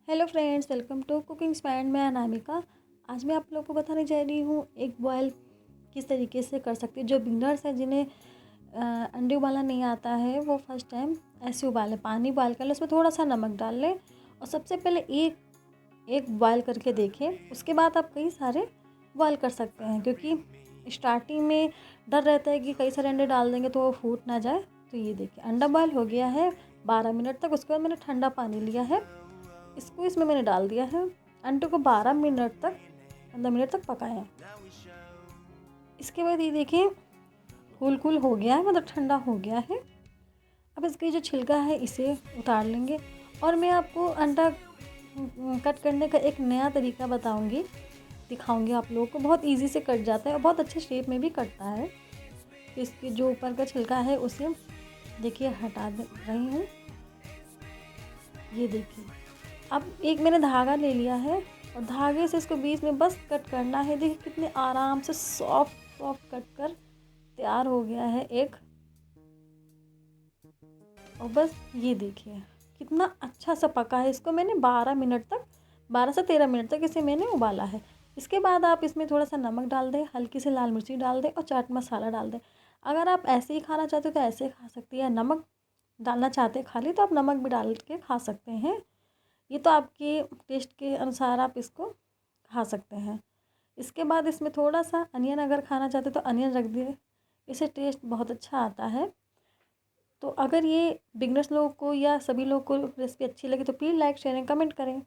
Hello friends, welcome to cooking spend. मैं अनामिका। आज मैं आप लोगों को बताने जा रही हूँ एग बॉयल किस तरीके से कर सकते हैं। जो बिगनर्स हैं, जिन्हें अंडे उबालना नहीं आता है, वो फर्स्ट टाइम ऐसे उबालें। पानी बॉयल कर लें, उसमें थोड़ा सा नमक डाल लें और सबसे पहले एक एक बॉयल करके देखें। उसके बाद आप कई सारे बॉयल कर सकते हैं, क्योंकि स्टार्टिंग में डर रहता है कि कई सारे अंडे डाल देंगे तो वो फूट ना जाए। तो ये देखिए, अंडा बॉयल हो गया है 12 मिनट तक। उसके बाद मैंने ठंडा पानी लिया है, इसमें मैंने डाल दिया है। अंडे को 12 मिनट तक 15 मिनट तक पकाएं। इसके बाद ये देखिए, कुल हो गया है, मतलब ठंडा हो गया है। अब इसकी जो छिलका है इसे उतार लेंगे। और मैं आपको अंडा कट करने का एक नया तरीका दिखाऊंगी आप लोगों को। बहुत इजी से कट जाता है और बहुत अच्छे शेप में भी कटता है। इसके जो ऊपर का छिलका है उसे देखिए हटा दे रही हूँ। ये देखिए, अब एक मैंने धागा ले लिया है और धागे से इसको बीच में बस कट करना है। देखिए कितने आराम से सॉफ्ट कट कर तैयार हो गया है एक। और बस ये देखिए कितना अच्छा सा पका है। इसको मैंने 12 से 13 मिनट तक इसे मैंने उबाला है। इसके बाद आप इसमें थोड़ा सा नमक डाल दें, हल्की सी लाल मिर्ची डाल दें और चाट मसाला डाल दें। अगर आप ऐसे ही खाना चाहते हो तो ऐसे खा सकती है। नमक डालना चाहते हैं खाली, तो आप नमक भी डाल के खा सकते हैं। ये तो आपके टेस्ट के अनुसार आप इसको खा सकते हैं। इसके बाद इसमें थोड़ा सा अनियन अगर खाना चाहते तो अनियन रख दिए, इससे टेस्ट बहुत अच्छा आता है। तो अगर ये बिगनर्स लोगों को या सभी लोगों को रेसिपी अच्छी लगी तो please like share and comment करें।